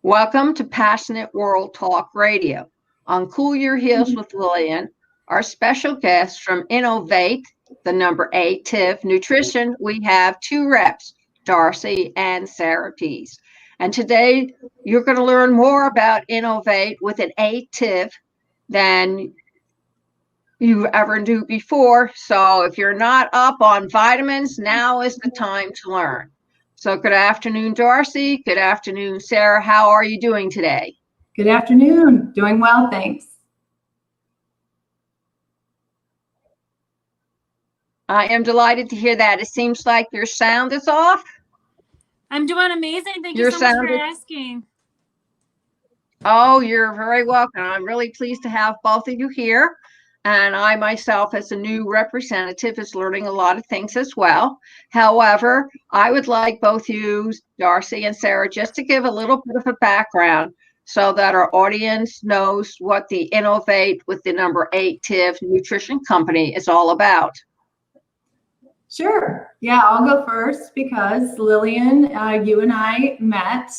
Welcome to Passionate World Talk Radio. On Cool Your Heels with Lillian, our special guest from Innov8tive, the number 8tive Nutrition, we have two reps, Darcy and Sarah Pease. And today you're going to learn more about Innov8 with an 8tive than you ever knew before. So if you're not up on vitamins, now is the time to learn. So good afternoon, Darcy. Good afternoon, Sarah. How are you doing today? Good afternoon. Doing well, thanks. I am delighted to hear that. It seems like your sound is off. I'm doing amazing. Thank you so much for asking. Oh, you're very welcome. I'm really pleased to have both of you here. And I myself, as a new representative, is learning a lot of things as well. However, I would like both you, Darcy and Sarah, just to give a little bit of a background so that our audience knows what the Innov8 with the number 8tive Nutrition Company is all about. Sure. Yeah, I'll go first because Lillian, you and I met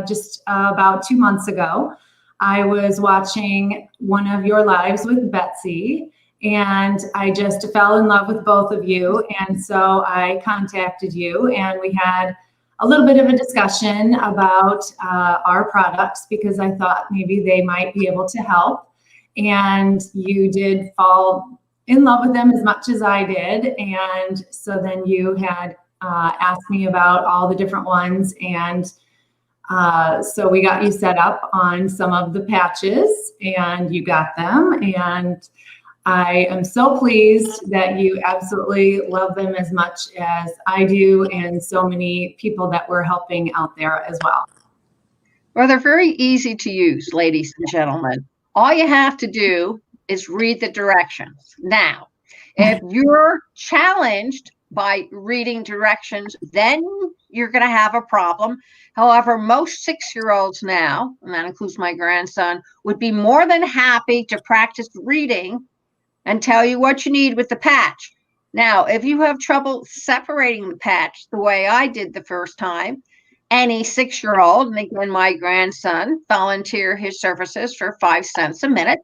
just about 2 months ago. I was watching one of your lives with Betsy, and I just fell in love with both of you. And so I contacted you, and we had a little bit of a discussion about our products because I thought maybe they might be able to help. And you did fall in love with them as much as I did. And so then you had asked me about all the different ones, and so we got you set up on some of the patches and you got them. And I am so pleased that you absolutely love them as much as I do and so many people that we're helping out there as well. Well, they're very easy to use, ladies and gentlemen. All you have to do is read the directions. Now, if you're challenged by reading directions, then you're going to have a problem. However, most 6-year-olds now, and that includes my grandson, would be more than happy to practice reading and tell you what you need with the patch. Now, if you have trouble separating the patch the way I did the first time, any 6-year-old, and again, my grandson, volunteer his services for 5 cents a minute.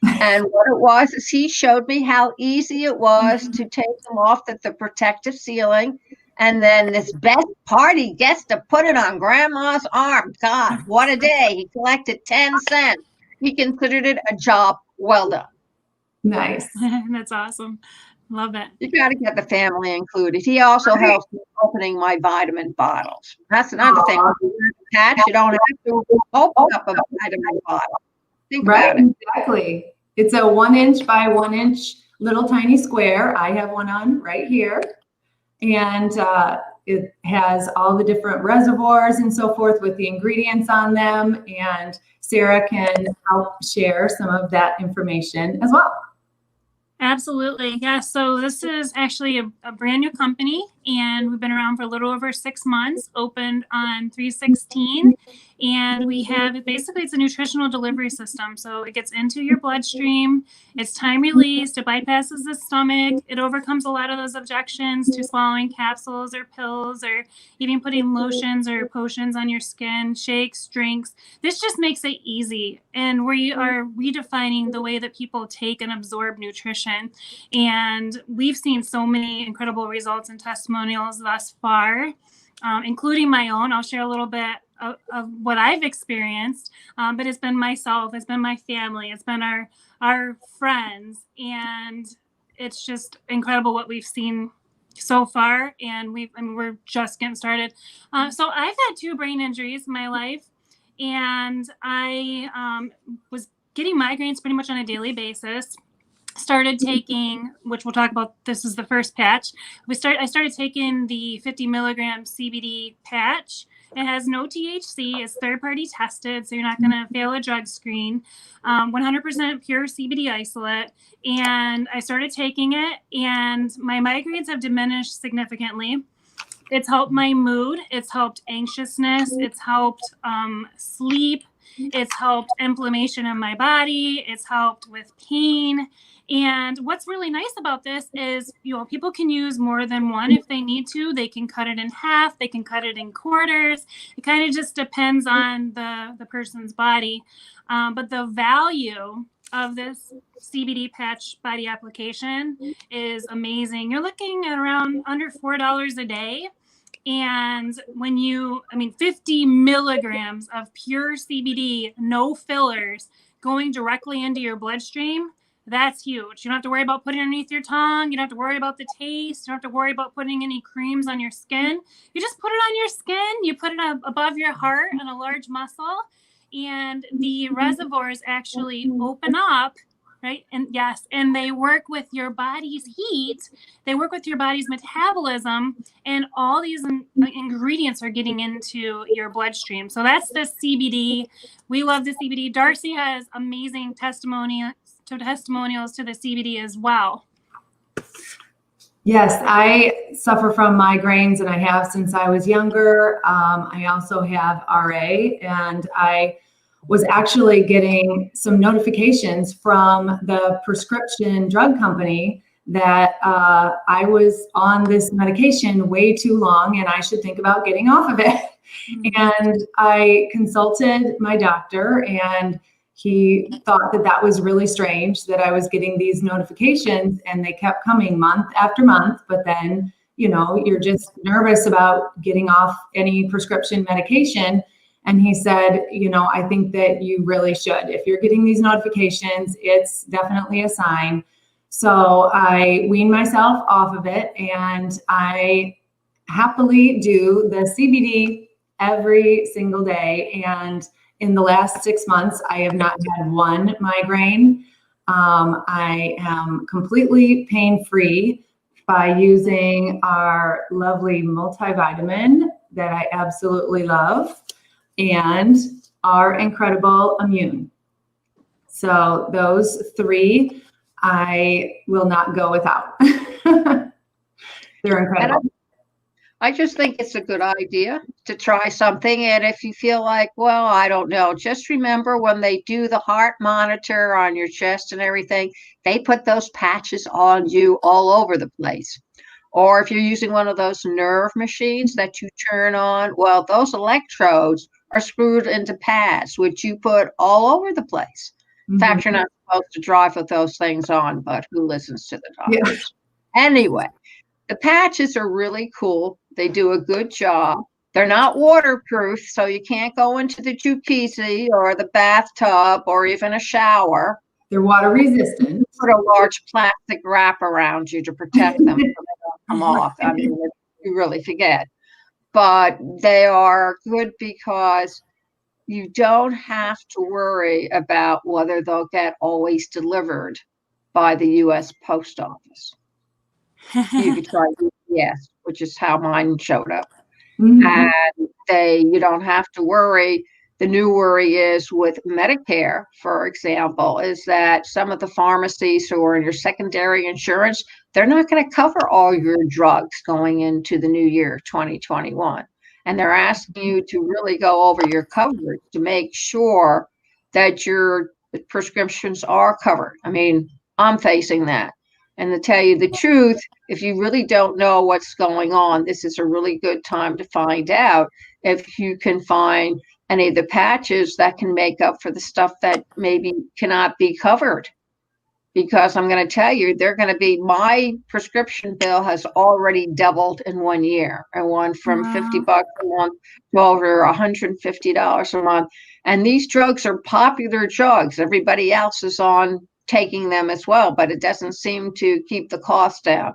And what it was is he showed me how easy it was to take them off the protective sealing. And then this best part, he gets to put it on grandma's arm. God, what a day. He collected 10 cents. He considered it a job well done. Nice. That's awesome. Love it. You got to get the family included. He also helps me opening my vitamin bottles. That's another thing. When you use a patch, you don't have to open up a vitamin bottle. Think about it. Exactly. It's a 1 inch by 1 inch little tiny square. I have one on right here. And it has all the different reservoirs and so forth with the ingredients on them. And Sarah can help share some of that information as well. Absolutely. Yeah. So this is actually a brand new company, and we've been around for a little over 6 months, opened on 3/16. And we have basically it's a nutritional delivery system. So it gets into your bloodstream. It's time released. It bypasses the stomach. It overcomes a lot of those objections to swallowing capsules or pills or even putting lotions or potions on your skin, shakes, drinks. This just makes it easy. And we are redefining the way that people take and absorb nutrition. And we've seen so many incredible results and testimonials thus far, including my own. I'll share a little bit of what I've experienced, but it's been myself, it's been my family, it's been our friends, and it's just incredible what we've seen so far. And we're just getting started. So I've had 2 brain injuries in my life, and I was getting migraines pretty much on a daily basis. Started taking, which we'll talk about, this is the first patch. I started taking the 50 milligram CBD patch. It has no THC. It's third-party tested, so you're not going to fail a drug screen. 100% pure CBD isolate. And I started taking it, and my migraines have diminished significantly. It's helped my mood. It's helped anxiousness. It's helped sleep. It's helped inflammation in my body. It's helped with pain. And what's really nice about this is, people can use more than one if they need to. They can cut it in half. They can cut it in quarters. It kind of just depends on the person's body. But the value of this CBD patch body application is amazing. You're looking at around under $4 a day. And 50 milligrams of pure CBD, no fillers, going directly into your bloodstream, that's huge. You don't have to worry about putting it underneath your tongue. You don't have to worry about the taste. You don't have to worry about putting any creams on your skin. You just put it on your skin. You put it above your heart on a large muscle, and the reservoirs actually open up, right? And yes, and they work with your body's heat. They work with your body's metabolism, and all these ingredients are getting into your bloodstream. So that's the CBD. We love the CBD. Darcy has amazing testimonials to the CBD as well. Yes, I suffer from migraines, and I have since I was younger. I also have RA, and I was actually getting some notifications from the prescription drug company that I was on this medication way too long and I should think about getting off of it. And I consulted my doctor, and he thought that was really strange that I was getting these notifications, and they kept coming month after month. But then, you're just nervous about getting off any prescription medication. And he said, I think that you really should. If you're getting these notifications, it's definitely a sign. So I weaned myself off of it, and I happily do the CBD every single day. And in the last 6 months, I have not had one migraine. I am completely pain-free by using our lovely multivitamin that I absolutely love, and our incredible immune. So those three I will not go without. They're incredible. I just think it's a good idea to try something. And if you feel like, well, I don't know, just remember when they do the heart monitor on your chest and everything, they put those patches on you all over the place. Or if you're using one of those nerve machines that you turn on, well, those electrodes are screwed into pads, which you put all over the place. In fact, you're not supposed to drive with those things on, but who listens to the doctors? Yeah. Anyway, the patches are really cool. They do a good job. They're not waterproof, so you can't go into the jacuzzi or the bathtub or even a shower. They're water resistant. Put a large plastic wrap around you to protect them so they don't come off. I mean, you really forget. But they are good because you don't have to worry about whether they'll get always delivered by the U.S. Post Office. You could try UPS, which is how mine showed up. And you don't have to worry. The new worry is with Medicare, for example, is that some of the pharmacies who are in your secondary insurance, they're not going to cover all your drugs going into the new year, 2021. And they're asking you to really go over your coverage to make sure that your prescriptions are covered. I mean, I'm facing that. And to tell you the truth, if you really don't know what's going on, this is a really good time to find out if you can find any of the patches that can make up for the stuff that maybe cannot be covered. Because I'm going to tell you, my prescription bill has already doubled in 1 year. I went from $50 a month to over $150 a month. And these drugs are popular drugs. Everybody else is on taking them as well, but it doesn't seem to keep the cost down.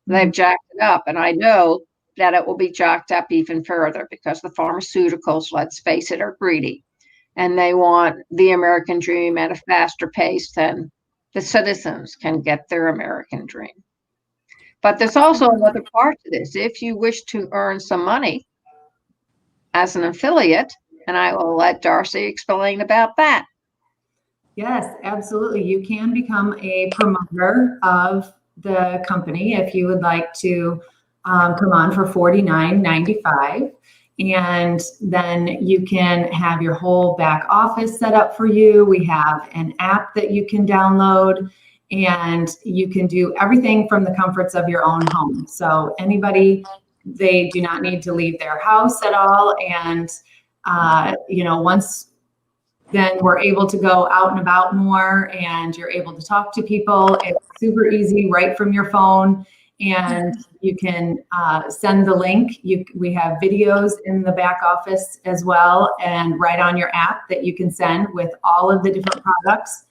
They've jacked it up, and I know that it will be jacked up even further because the pharmaceuticals, let's face it, are greedy, and they want the American dream at a faster pace than the citizens can get their American dream. But there's also another part to this. If you wish to earn some money as an affiliate, and I will let Darcy explain about that. Yes, absolutely. You can become a promoter of the company if you would like to come on for $49.95. And then you can have your whole back office set up for you. We have an app that you can download, and you can do everything from the comforts of your own home. So anybody, they do not need to leave their house at all. And, once then we're able to go out and about more, and you're able to talk to people. It's super easy right from your phone. And you can send the link. We have videos in the back office as well, and right on your app that you can send with all of the different products,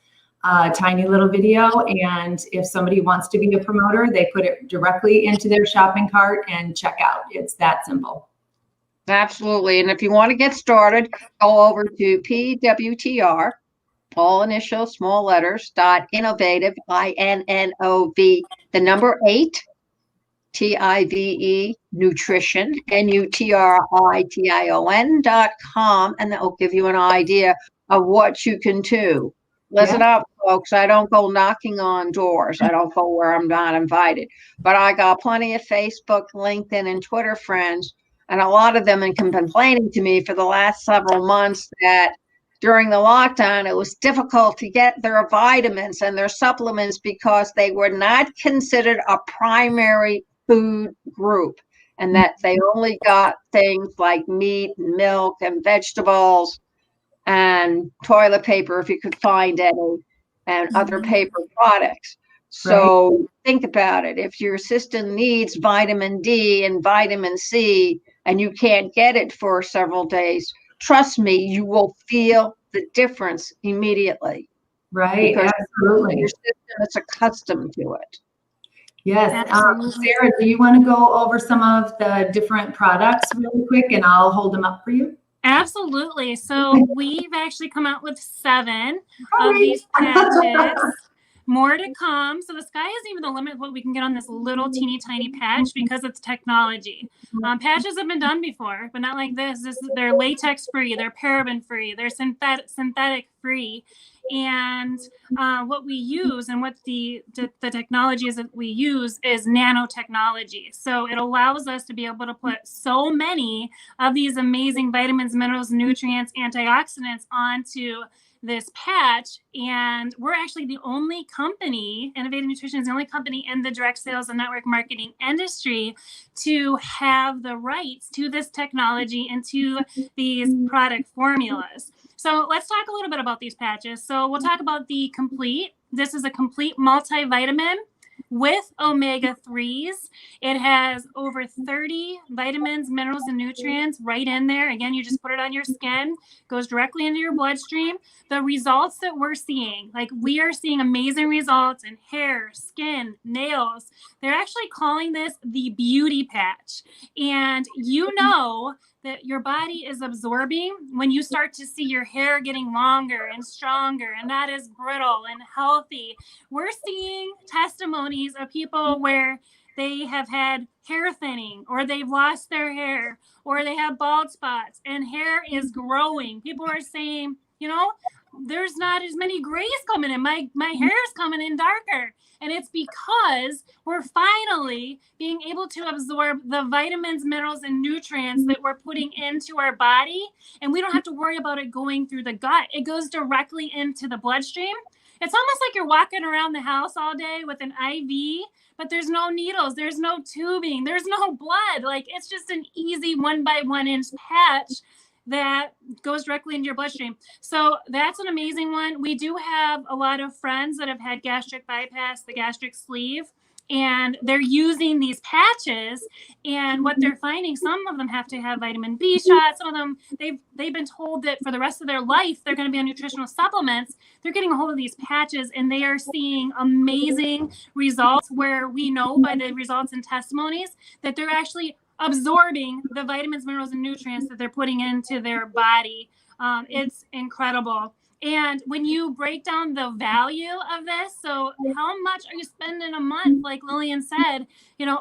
tiny little video. And if somebody wants to be a promoter, they put it directly into their shopping cart and check out. It's that simple. Absolutely. And if you want to get started, go over to PWTR, all initials, small letters, .innovative, INNOV, the number 8, TIVE, nutrition, NUTRITION.com, and that will give you an idea of what you can do. Listen up, folks. I don't go knocking on doors. I don't go where I'm not invited. But I got plenty of Facebook, LinkedIn, and Twitter friends, and a lot of them have been complaining to me for the last several months that during the lockdown, it was difficult to get their vitamins and their supplements because they were not considered a primary food group, and that they only got things like meat and milk and vegetables and toilet paper if you could find any, and other paper products. So think about it. If your system needs vitamin D and vitamin C and you can't get it for several days, trust me, you will feel the difference immediately. Right, because absolutely. your system is accustomed to it. Yes. Sarah, do you want to go over some of the different products really quick, and I'll hold them up for you? Absolutely. So we've actually come out with 7 of these patches. More to come. So the sky isn't even the limit of what we can get on this little teeny tiny patch because it's technology. Patches have been done before, but not like this. They're latex free, they're paraben free, they're synthetic free. And what we use and what the technology is that we use is nanotechnology. So it allows us to be able to put so many of these amazing vitamins, minerals, nutrients, antioxidants onto this patch. And we're actually the only company, Innov8tive Nutrition is the only company in the direct sales and network marketing industry to have the rights to this technology and to these product formulas. So let's talk a little bit about these patches. So we'll talk about the complete. This is a complete multivitamin with omega-3s. It has over 30 vitamins, minerals, and nutrients right in there. Again, you just put it on your skin, goes directly into your bloodstream. The results that we're seeing, like we are seeing amazing results in hair, skin, nails. They're actually calling this the beauty patch. And you know that your body is absorbing when you start to see your hair getting longer and stronger and not as brittle and healthy. We're seeing testimonies of people where they have had hair thinning, or they've lost their hair, or they have bald spots and hair is growing. People are saying, there's not as many grays coming in. My hair is coming in darker. And it's because we're finally being able to absorb the vitamins, minerals, and nutrients that we're putting into our body. And we don't have to worry about it going through the gut. It goes directly into the bloodstream. It's almost like you're walking around the house all day with an IV, but there's no needles, there's no tubing, there's no blood. Like, it's just an easy 1 by 1 inch patch that goes directly into your bloodstream. So that's an amazing one. We do have a lot of friends that have had gastric bypass, the gastric sleeve, and they're using these patches. And what they're finding, some of them have to have vitamin B shots. Some of them, they've been told that for the rest of their life, they're going to be on nutritional supplements. They're getting a hold of these patches, and they are seeing amazing results where we know by the results and testimonies that they're actually absorbing the vitamins, minerals, and nutrients that they're putting into their body. It's incredible. And when you break down the value of this, so how much are you spending a month, like Lillian said,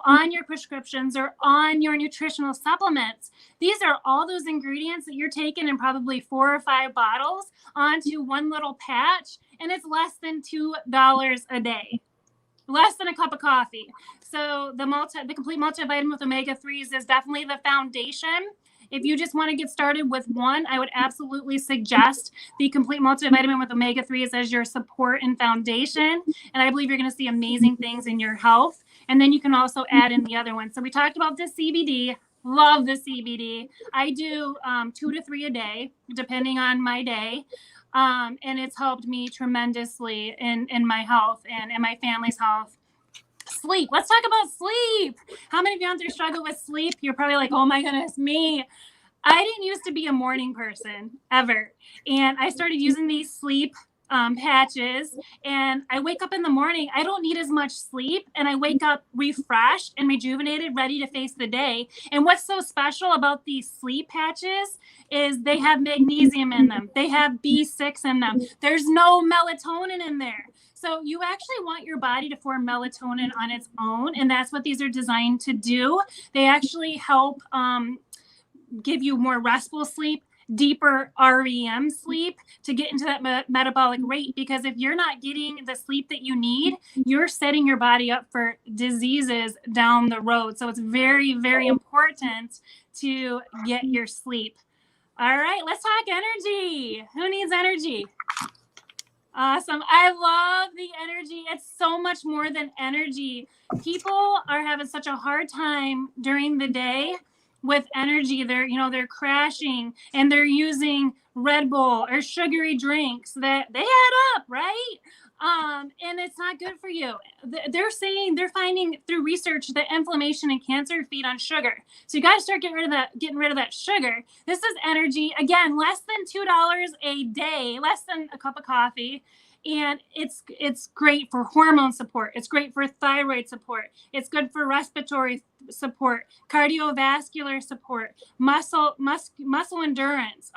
on your prescriptions or on your nutritional supplements? These are all those ingredients that you're taking in probably 4 or 5 bottles onto one little patch, and it's less than $2 a day. Less than a cup of coffee. So the complete multivitamin with omega-3s is definitely the foundation. If you just want to get started with one, I would absolutely suggest the complete multivitamin with omega-3s as your support and foundation. And I believe you're going to see amazing things in your health. And then you can also add in the other one. So we talked about the CBD. Love the CBD. I do 2 to 3 a day, depending on my day. And it's helped me tremendously in my health and in my family's health. Sleep. Let's talk about sleep. How many of you out there struggle with sleep? You're probably like, oh my goodness, me. I didn't used to be a morning person ever. And I started using these sleep patches, and I wake up in the morning. I don't need as much sleep, and I wake up refreshed and rejuvenated, ready to face the day. And what's so special about these sleep patches is they have magnesium in them. They have B6 in them. There's no melatonin in there. So you actually want your body to form melatonin on its own, and that's what these are designed to do. They actually help give you more restful sleep, deeper REM sleep to get into that metabolic rate. Because if you're not getting the sleep that you need, you're setting your body up for diseases down the road. So it's very, very important to get your sleep. All right, let's talk energy. Who needs energy? Awesome. I love the energy. It's so much more than energy. People are having such a hard time during the day with energy. They're crashing and they're using Red Bull or sugary drinks that they add up, right? And it's not good for you. They're finding through research that inflammation and cancer feed on sugar. So you got to start getting rid of that sugar. This is energy. Again, less than $2 a day, less than a cup of coffee. And it's great for hormone support. It's great for thyroid support. It's good for respiratory support, cardiovascular support, muscle endurance.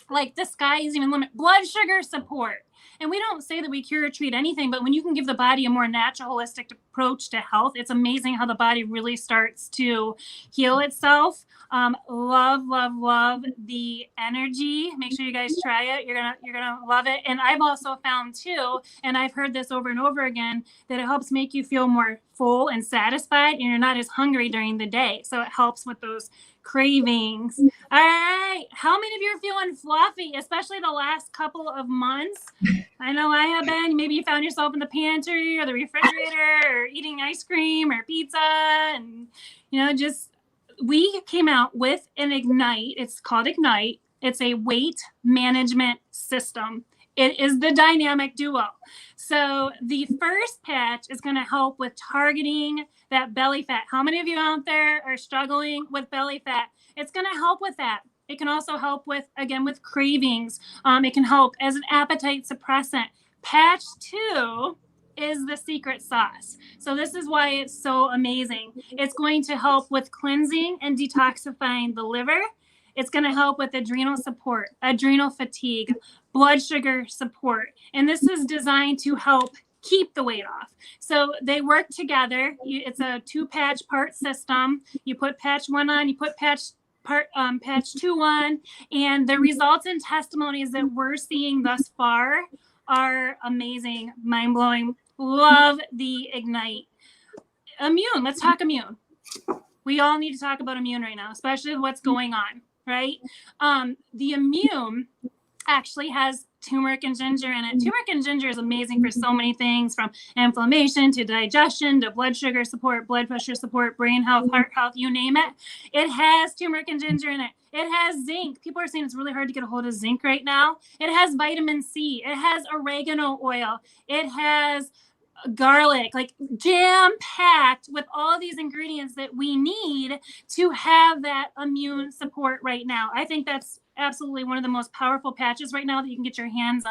Like the sky is even limit. Blood sugar support. And we don't say that we cure or treat anything, but when you can give the body a more natural, holistic approach to health, it's amazing how the body really starts to heal itself. Love the energy. Make sure you guys try it. You're gonna love it. And I've also found too, and I've heard this over and over again, that it helps make you feel more full and satisfied, and you're not as hungry during the day. So it helps with those cravings. All right. How many of you are feeling fluffy, especially the last couple of months? I know I have been. Maybe you found yourself in the pantry or the refrigerator or eating ice cream or pizza. And, we came out with an Ignite. It's called Ignite. It's a weight management system. It is the dynamic duo. So the first patch is going to help with targeting that belly fat. How many of you out there are struggling with belly fat? It's going to help with that. It can also help with cravings. It can help as an appetite suppressant. Patch 2 is the secret sauce. So this is why it's so amazing. It's going to help with cleansing and detoxifying the liver. It's going to help with adrenal support, adrenal fatigue, blood sugar support. And this is designed to help keep the weight off. So they work together. It's a 2-patch part system. You put patch 1 on, you put patch 2 on, and the results and testimonies that we're seeing thus far are amazing, mind-blowing. Love the Ignite. Immune. Let's talk immune. We all need to talk about immune right now, especially what's going on, right? The immune actually has turmeric and ginger in it. Turmeric and ginger is amazing for so many things, from inflammation to digestion to blood sugar support, blood pressure support, brain health, heart health, you name it. It has turmeric and ginger in it. It has zinc. People are saying it's really hard to get a hold of zinc right now. It has vitamin C. It has oregano oil. It has garlic, like jam-packed with all these ingredients that we need to have that immune support right now. I think that's absolutely one of the most powerful patches right now that you can get your hands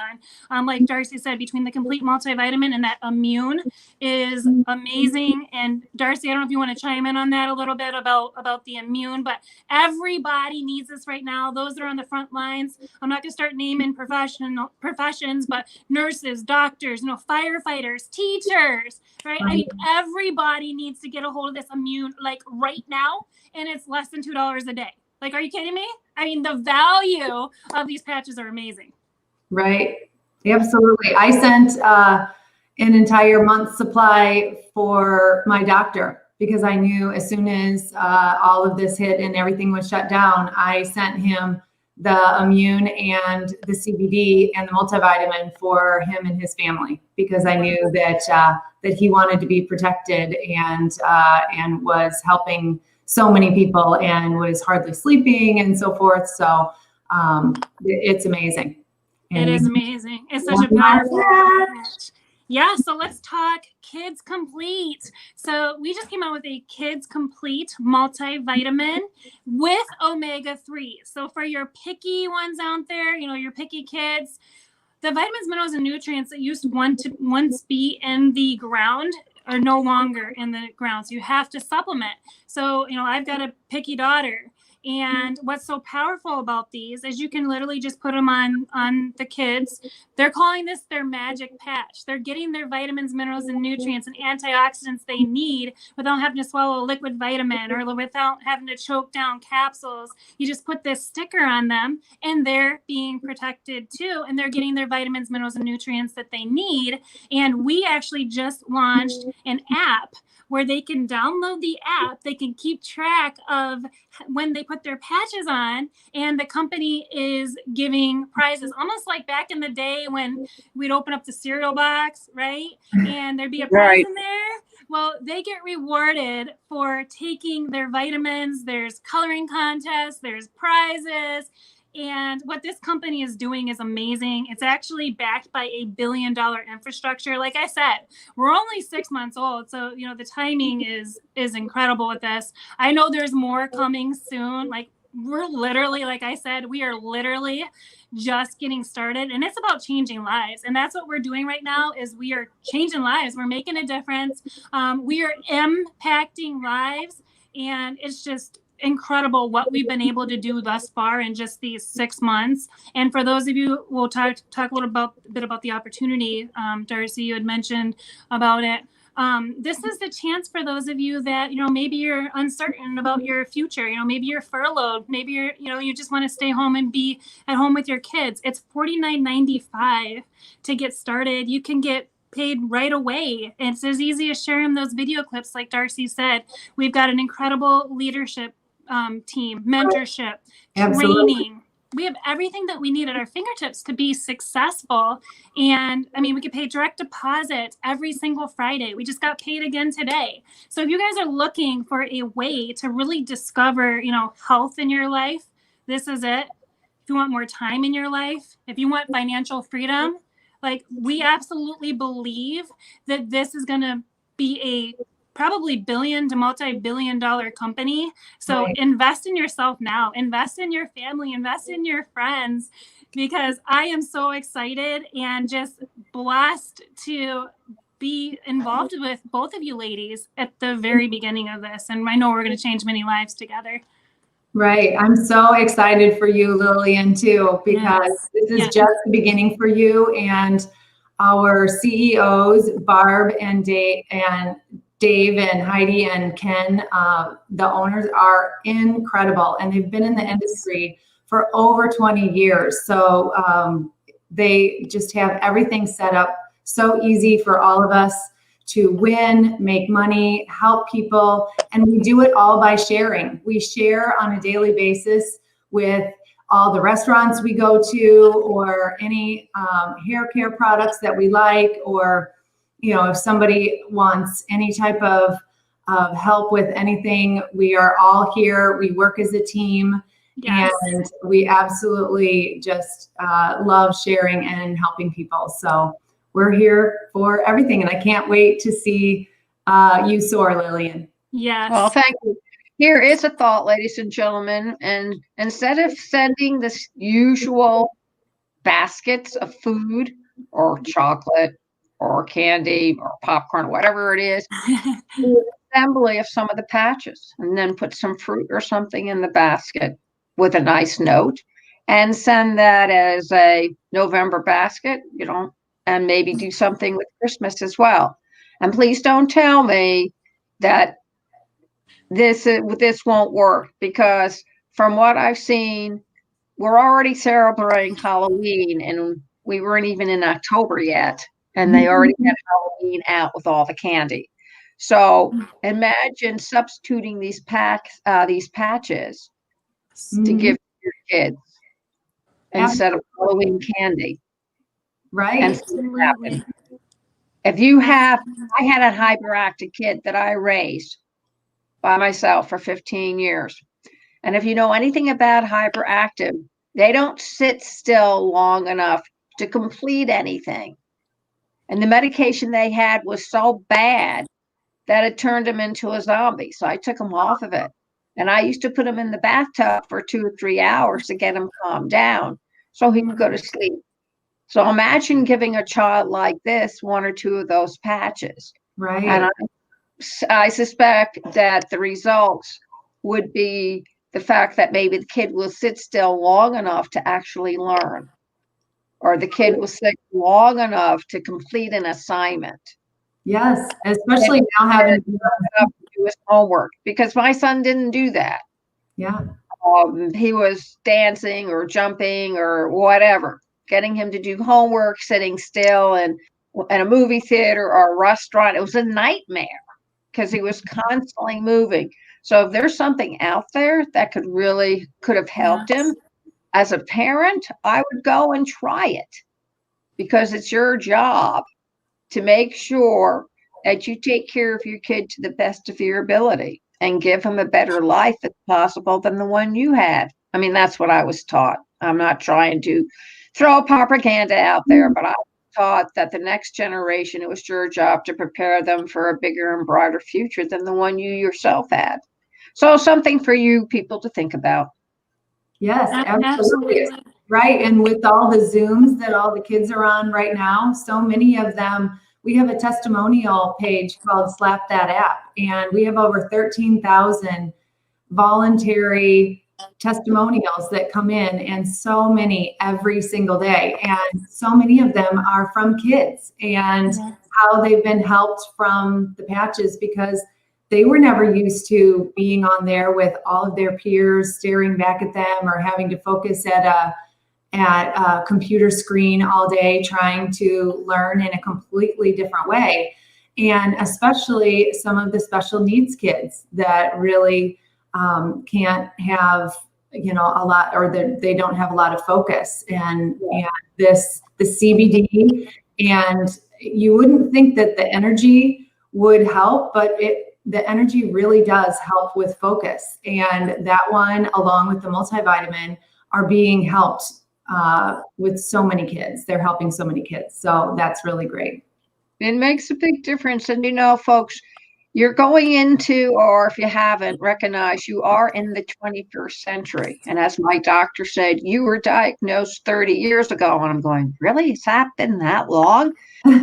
on. Like Darcy said, between the complete multivitamin and that immune is amazing. And Darcy, I don't know if you want to chime in on that a little bit about the immune, but everybody needs this right now. Those that are on the front lines, I'm not going to start naming professions, but nurses, doctors, firefighters, teachers, right? I mean, everybody needs to get a hold of this immune like right now, and it's less than $2 a day. Like, are you kidding me? I mean, the value of these patches are amazing. Right. Absolutely. I sent an entire month's supply for my doctor because I knew as soon as all of this hit and everything was shut down, I sent him the immune and the CBD and the multivitamin for him and his family, because I knew that that he wanted to be protected and was helping so many people and was hardly sleeping and so forth. So it's amazing. It is amazing. It's such a powerful match. Yeah, so let's talk Kids Complete. So we just came out with a Kids Complete multivitamin with omega-3. So for your picky ones out there, you know, your picky kids, the vitamins, minerals, and nutrients that used to once be in the ground are no longer in the ground. So you have to supplement. So, you know, I've got a picky daughter. And what's so powerful about these is you can literally just put them on the kids. They're calling this their magic patch. They're getting their vitamins, minerals, and nutrients and antioxidants they need without having to swallow a liquid vitamin or without having to choke down capsules. You just put this sticker on them and they're being protected too. And they're getting their vitamins, minerals, and nutrients that they need. And we actually just launched an app where they can download the app. They can keep track of when they put their patches on, and the company is giving prizes, almost like back in the day when we'd open up the cereal box, right? And there'd be a prize in there. Well, they get rewarded for taking their vitamins. There's coloring contests, there's prizes. And what this company is doing is amazing. It's actually backed by $1 billion infrastructure. Like I said, we're only 6 months old. So, you know, the timing is incredible with this. I know there's more coming soon. Like we're literally, like I said, we are literally just getting started, and it's about changing lives. And that's what we're doing right now is we are changing lives. We're making a difference. We are impacting lives, and it's just incredible what we've been able to do thus far in just these 6 months. And for those of you, we'll talk a little bit about the opportunity. Darcy, you had mentioned about it. This is the chance for those of you that, you know, maybe you're uncertain about your future. You know, maybe you're furloughed. Maybe you're, you know, you just want to stay home and be at home with your kids. It's $49.95 to get started. You can get paid right away. And it's as easy as sharing those video clips. Like Darcy said, we've got an incredible leadership team, mentorship, training. We have everything that we need at our fingertips to be successful. And I mean, we could pay direct deposit every single Friday. We just got paid again today. So if you guys are looking for a way to really discover, you know, health in your life, this is it. If you want more time in your life, if you want financial freedom, like we absolutely believe that this is going to be a probably billion to multi-billion dollar company. So invest in yourself now, invest in your family, invest in your friends, because I am so excited and just blessed to be involved with both of you ladies at the very beginning of this. And I know we're going to change many lives together. Right. I'm so excited for you, Lillian, too, because this is just the beginning for you. And our CEOs, Barb and Dave and Heidi and Ken, the owners are incredible, and they've been in the industry for over 20 years. So they just have everything set up so easy for all of us to win, make money, help people. And we do it all by sharing. We share on a daily basis with all the restaurants we go to, or any hair care products that we like, or you know, if somebody wants any type of help with anything, we are all here. We work as a team, and we absolutely just love sharing and helping people. So we're here for everything, and I can't wait to see you soar, Lillian. Yes. Well, thank you. Here is a thought, ladies and gentlemen, and instead of sending this usual baskets of food or chocolate or candy or popcorn, whatever it is, assembly of some of the patches, and then put some fruit or something in the basket with a nice note, and send that as a November basket, you know, and maybe do something with Christmas as well. And please don't tell me that this won't work, because from what I've seen, we're already celebrating Halloween, and we weren't even in October yet. And they already had Halloween out with all the candy. So imagine substituting these patches to give your kids instead of Halloween candy. Right. And Absolutely. if you have, I had a hyperactive kid that I raised by myself for 15 years. And if you know anything about hyperactive, they don't sit still long enough to complete anything. And the medication they had was so bad that it turned him into a zombie. So I took him off of it. And I used to put him in the bathtub for 2 or 3 hours to get him calmed down so he could go to sleep. So imagine giving a child like this 1 or 2 of those patches. Right. And I suspect that the results would be the fact that maybe the kid will sit still long enough to actually learn, or the kid will sit long enough to complete an assignment. Yes, especially now having to do his homework, because my son didn't do that. Yeah. He was dancing or jumping or whatever, getting him to do homework, sitting still, and in a movie theater or a restaurant, it was a nightmare because he was constantly moving. So if there's something out there that could have helped him as a parent, I would go and try it, because it's your job to make sure that you take care of your kid to the best of your ability and give him a better life if possible than the one you had. I mean, that's what I was taught. I'm not trying to throw propaganda out there, but I was taught that the next generation, it was your job to prepare them for a bigger and brighter future than the one you yourself had. So something for you people to think about. Yes, absolutely. Right. And with all the Zooms that all the kids are on right now, so many of them, we have a testimonial page called Slap That App, and we have over 13,000 voluntary testimonials that come in, and so many every single day. And so many of them are from kids and how they've been helped from the patches, because they were never used to being on there with all of their peers staring back at them, or having to focus at a computer screen all day trying to learn in a completely different way. And especially some of the special needs kids that really can't have, a lot, or they don't have a lot of focus. And the CBD, and you wouldn't think that the energy would help, but the energy really does help with focus. And that one, along with the multivitamin, are being helped with so many kids. They're helping so many kids. So that's really great. It makes a big difference. And folks, you're going into, or if you haven't recognized, you are in the 21st century. And as my doctor said, you were diagnosed 30 years ago. And I'm going, really? Has that been that long?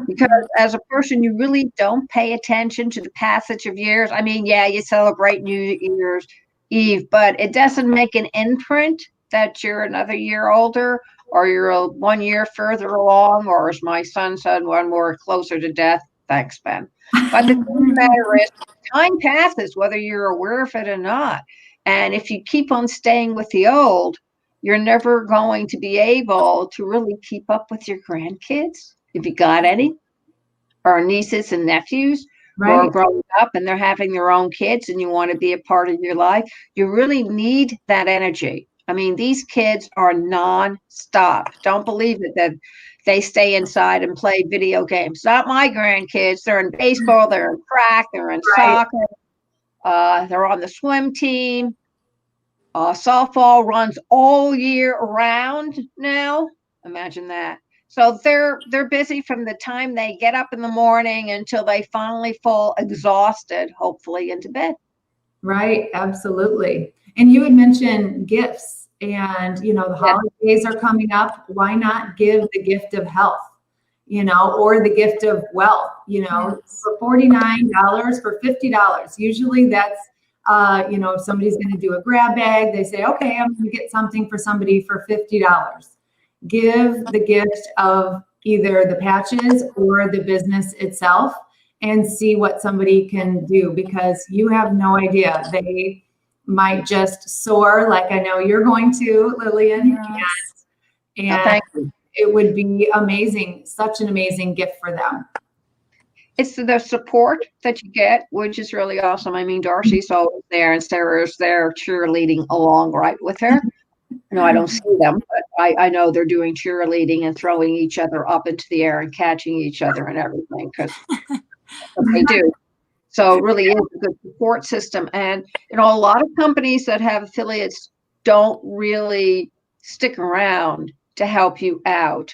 Because as a person, you really don't pay attention to the passage of years. I mean, yeah, you celebrate New Year's Eve, but it doesn't make an imprint that you're another year older, or you're 1 year further along, or as my son said, 1 more closer to death. Thanks, Ben. But the matter is, time passes whether you're aware of it or not. And if you keep on staying with the old, you're never going to be able to really keep up with your grandkids, if you got any, or nieces and nephews who are growing up and they're having their own kids, and you want to be a part of your life. You really need that energy. I mean, these kids are non-stop. Don't believe it that they stay inside and play video games. Not my grandkids. They're in baseball, they're in track, they're in soccer, they're on the swim team. Softball runs all year round now. Imagine that. So they're busy from the time they get up in the morning until they finally fall exhausted, hopefully into bed. Right, absolutely. And you had mentioned gifts, and the holidays are coming up. Why not give the gift of health, or the gift of wealth, for $49, for $50. Usually that's if somebody's going to do a grab bag, they say, okay, I'm going to get something for somebody for $50. Give the gift of either the patches or the business itself, and see what somebody can do, because you have no idea. They might just soar, like I know you're going to, Lillian. And thank you. It would be amazing, such an amazing gift for them. It's the support that you get, which is really awesome. I mean, Darcy's always there, and Sarah's there cheerleading along right with her. No, I don't see them, but I know they're doing cheerleading and throwing each other up into the air and catching each other and everything, because that's what they do. So it really is a good support system. And, a lot of companies that have affiliates don't really stick around to help you out.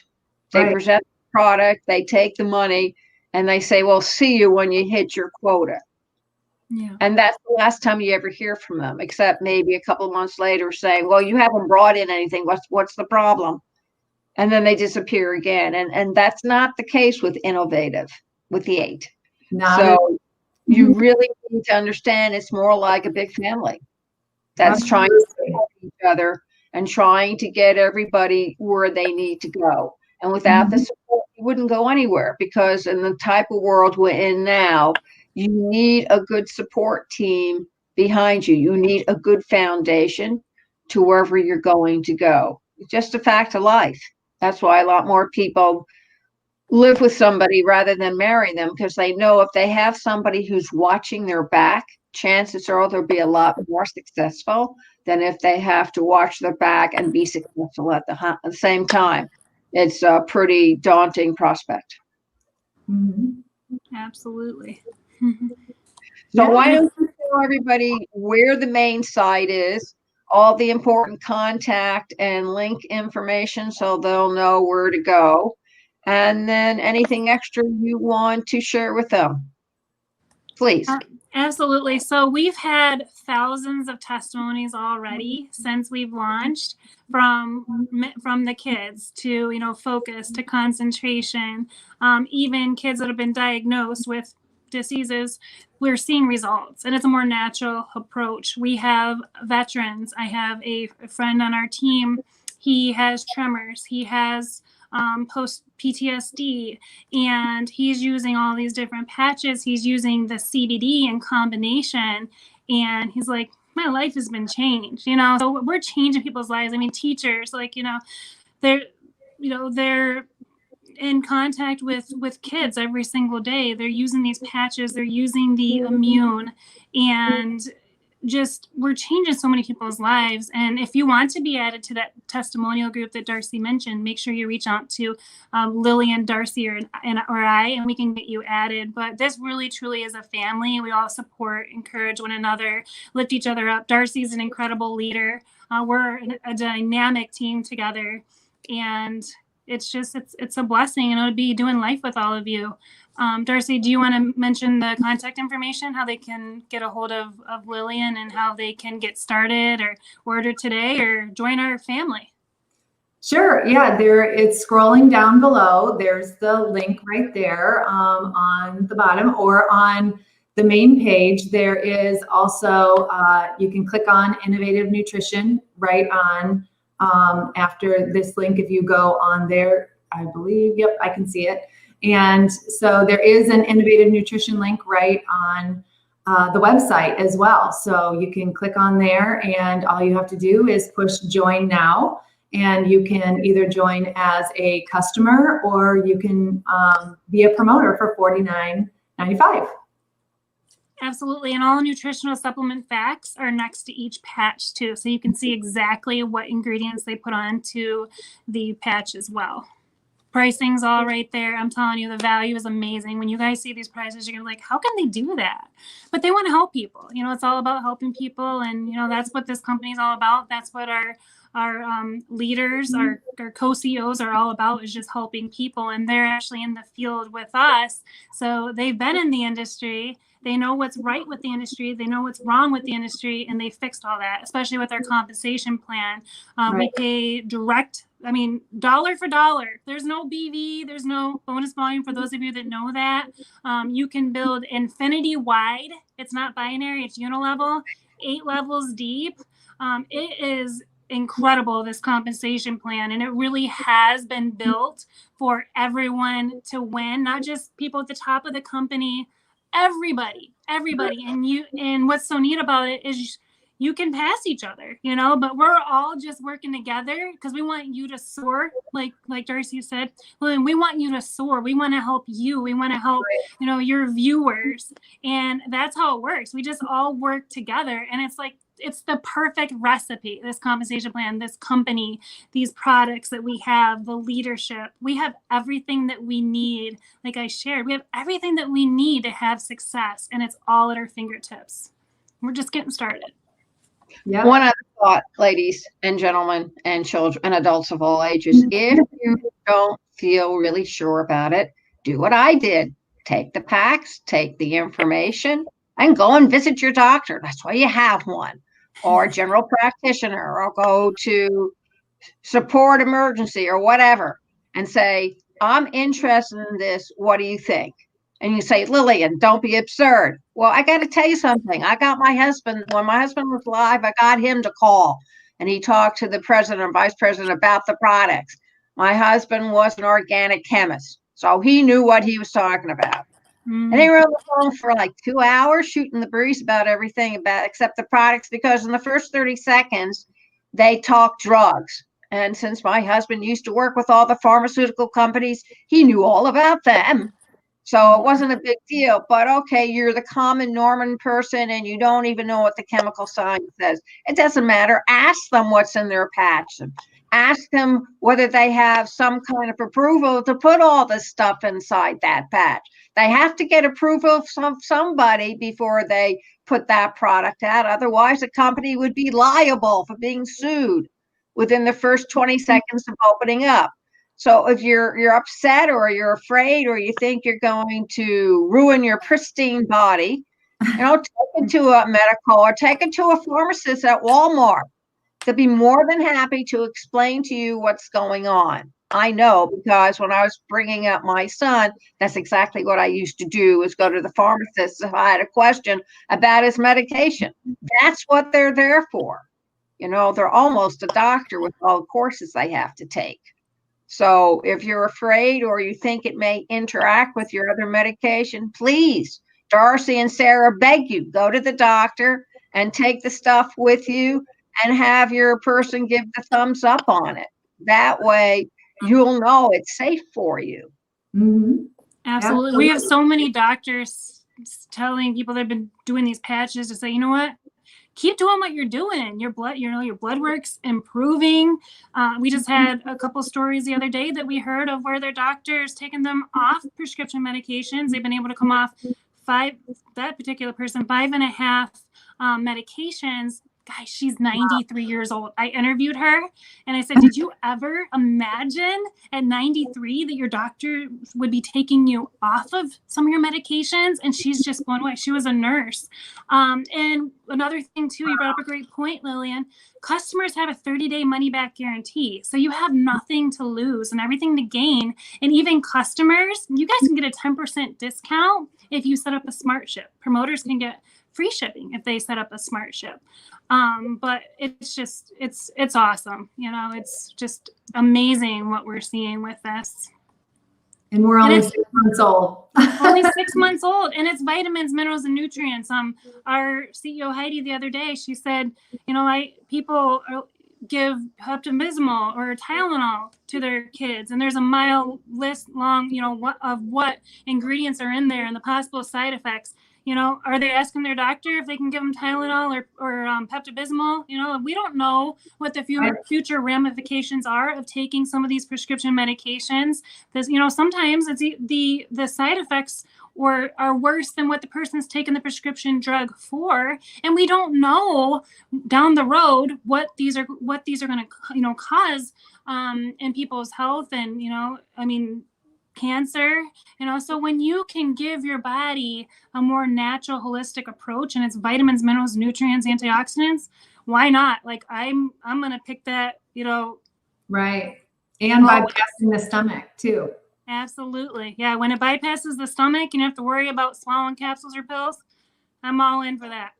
They Right. present the product, they take the money, and they say, well, see you when you hit your quota. Yeah. And that's the last time you ever hear from them, except maybe a couple of months later saying, well, you haven't brought in anything. What's the problem? And then they disappear again. And that's not the case with Innov8tive, with the 8. Not So you really need to understand it's more like a big family that's trying to support each other and trying to get everybody where they need to go. And without the support, you wouldn't go anywhere, because in the type of world we're in now, you need a good support team behind you. You need a good foundation to wherever you're going to go. It's just a fact of life. That's why a lot more people live with somebody rather than marry them, because they know if they have somebody who's watching their back, chances are they'll be a lot more successful than if they have to watch their back and be successful at the same time. It's a pretty daunting prospect. Mhm. Absolutely. So why don't you tell everybody where the main site is, all the important contact and link information, so they'll know where to go, and then anything extra you want to share with them, please. Absolutely. So we've had thousands of testimonies already since we've launched, from the kids to, focus to concentration, even kids that have been diagnosed with diseases. We're seeing results, and it's a more natural approach. We have veterans. I have a friend on our team. He has tremors. He has post PTSD, and he's using all these different patches. He's using the CBD in combination, and he's like, my life has been changed, so we're changing people's lives. I mean, teachers, like, they're in contact with kids every single day. They're using these patches, they're using the immune, and just, we're changing so many people's lives. And if you want to be added to that testimonial group that Darcy mentioned, make sure you reach out to Lillian, Darcy, or I, and we can get you added. But this really truly is a family. We all support, encourage one another, lift each other up. Darcy's an incredible leader. We're a dynamic team together, and it's a blessing, and it would be doing life with all of you. Darcy, do you want to mention the contact information, how they can get a hold of Lillian, and how they can get started or order today or join our family? Sure. Yeah, it's scrolling down below. There's the link right there on the bottom, or on the main page. There is also, you can click on Innov8tive Nutrition right on after this link. If you go on there, I believe, yep, I can see it. And so there is an Innov8tive Nutrition link right on the website as well. So you can click on there, and all you have to do is push join now, and you can either join as a customer, or you can be a promoter for $49.95. Absolutely. And all nutritional supplement facts are next to each patch too. So you can see exactly what ingredients they put onto the patch as well. Pricing's all right there. I'm telling you, the value is amazing. When you guys see these prices, you're gonna be like, how can they do that? But they want to help people. It's all about helping people, and that's what this company is all about. That's what our leaders, our co-CEOs are all about, is just helping people. And they're actually in the field with us, so they've been in the industry. They know what's right with the industry. They know what's wrong with the industry, and they fixed all that, especially with our compensation plan. We pay direct, dollar for dollar. There's no BV, there's no bonus volume, for those of you that know that. You can build infinity wide. It's not binary, it's unilevel, 8 levels deep. It is incredible, this compensation plan, and it really has been built for everyone to win, not just people at the top of the company. Everybody. And what's so neat about it is you can pass each other, you know, but we're all just working together because we want you to soar. Like Darcy said, well, we want you to soar. We want to help you. We want to help, you know, your viewers. And that's how it works. We just all work together. And it's like, it's the perfect recipe, this compensation plan, this company, these products that we have, the leadership. We have everything that we need. Like I shared, we have everything that we need to have success, and it's all at our fingertips. We're just getting started. Yeah. One other thought, ladies and gentlemen and children and adults of all ages, if you don't feel really sure about it, do what I did. Take the packs, take the information, and go and visit your doctor. That's why you have one, or a general practitioner, or go to support emergency or whatever and say, I'm interested in this. What do you think? And you say, Lillian, don't be absurd. Well, I got to tell you something. I got my husband, when my husband was alive, I got him to call and he talked to the president or vice president about the products. My husband was an organic chemist, so he knew what he was talking about. And they were on the phone for like 2 hours shooting the breeze about everything except the products, because in the first 30 seconds, they talked drugs. And since my husband used to work with all the pharmaceutical companies, he knew all about them. So it wasn't a big deal, but okay, you're the common Norman person and you don't even know what the chemical sign says. It doesn't matter. Ask them what's in their patch. Ask them whether they have some kind of approval to put all this stuff inside that patch. They have to get approval from somebody before they put that product out. Otherwise, the company would be liable for being sued within the first 20 seconds of opening up. So if you're upset or you're afraid or you think you're going to ruin your pristine body, you know, take it to a medical or take it to a pharmacist at Walmart. They'll be more than happy to explain to you what's going on. I know, because when I was bringing up my son, that's exactly what I used to do, is go to the pharmacist if I had a question about his medication. That's what they're there for. You know, they're almost a doctor with all the courses they have to take. So if you're afraid or you think it may interact with your other medication, please, Darcy and Sarah beg you, go to the doctor and take the stuff with you and have your person give the thumbs up on it. That way you'll know it's safe for you. Mm-hmm. Absolutely. We have so many doctors telling people that have been doing these patches to say, you know what? Keep doing what you're doing. Your blood, you know, your blood work's improving. We just had a couple stories the other day that we heard of where their doctors taking them off prescription medications. They've been able to come off 5.5 medications. Guys, she's 93 years old. I interviewed her and I said, did you ever imagine at 93 that your doctor would be taking you off of some of your medications? And she's just blown away. She was a nurse. And another thing too, you brought up a great point, Lillian. Customers have a 30-day money-back guarantee. So you have nothing to lose and everything to gain. And even customers, you guys can get a 10% discount if you set up a smart ship. Promoters can get free shipping if they set up a smart ship. But it's just, it's awesome. You know, it's just amazing what we're seeing with this. And we're only 6 months old. Only 6 months old. And it's vitamins, minerals, and nutrients. Our CEO Heidi the other day, she said, you know, people give Pepto-Bismol or Tylenol to their kids, and there's a mile list long, you know, what ingredients are in there and the possible side effects. You know, are they asking their doctor if they can give them Tylenol or Pepto-Bismol? You know, we don't know what the future ramifications are of taking some of these prescription medications. Because, you know, sometimes it's the side effects are worse than what the person's taken the prescription drug for, and we don't know down the road what these are going to, you know, cause in people's health. And, you know, I mean, cancer, you know, so when you can give your body a more natural, holistic approach, and it's vitamins, minerals, nutrients, antioxidants, why not? Like I'm gonna pick that, you know. Right. And bypassing the stomach too. Absolutely. Yeah. When it bypasses the stomach, you don't have to worry about swallowing capsules or pills. I'm all in for that.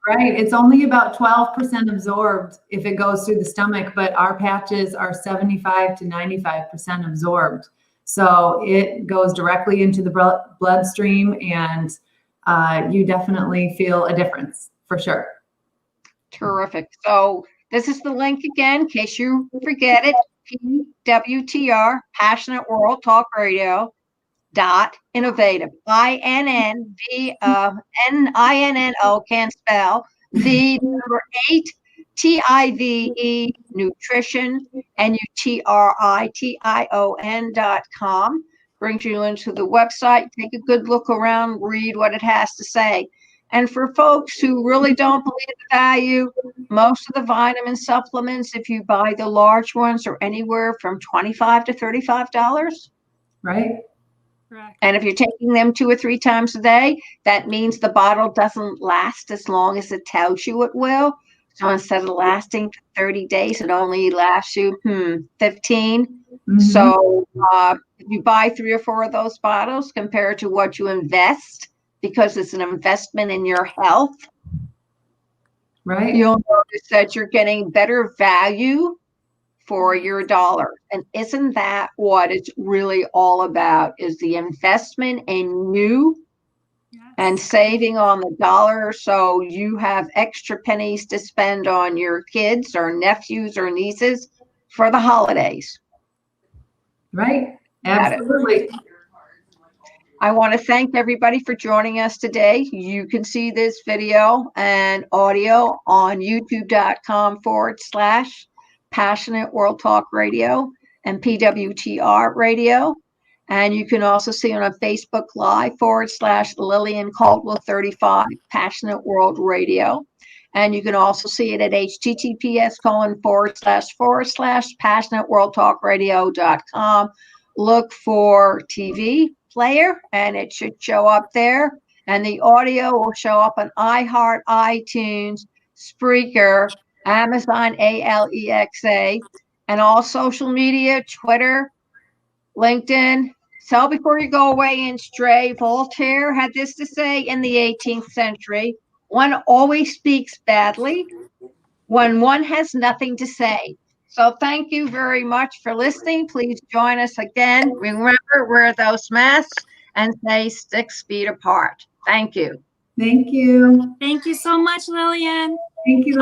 Right. It's only about 12% absorbed if it goes through the stomach, but our patches are 75 to 95% absorbed. So it goes directly into the bloodstream, and you definitely feel a difference for sure. Terrific. So this is the link again, in case you forget it. PWTR, Passionate World Talk Radio .innovative. INNVNINNO, can't spell. The number 8 TIVE nutrition NUTRITION.com brings you into the website. Take a good look around, read what it has to say. And for folks who really don't believe the value, most of the vitamin supplements, if you buy the large ones, are anywhere from $25 to $35. Right. Correct. And if you're taking them 2 or 3 times a day, that means the bottle doesn't last as long as it tells you it will. So instead of lasting 30 days, it only lasts you 15. Mm-hmm. So if you buy 3 or 4 of those bottles compared to what you invest, because it's an investment in your health, right, you'll notice that you're getting better value for your dollar. And isn't that what it's really all about, is the investment in you? Yes. And saving on the dollar, so you have extra pennies to spend on your kids or nephews or nieces for the holidays. Right. Absolutely. I want to thank everybody for joining us today. You can see this video and audio on youtube.com/Passionate World Talk Radio and PWTR Radio. And you can also see it on Facebook Live /Lillian Caldwell 35 Passionate World Radio. And you can also see it at https://passionateworldtalkradio.com. Look for TV player and it should show up there. And the audio will show up on iHeart, iTunes, Spreaker, Amazon Alexa, and all social media, Twitter, LinkedIn. So before you go away and stray, Voltaire had this to say in the 18th century: one always speaks badly when one has nothing to say. So thank you very much for listening. Please join us again. Remember, wear those masks and stay 6 feet apart. Thank you. Thank you. Thank you so much, Lillian. Thank you.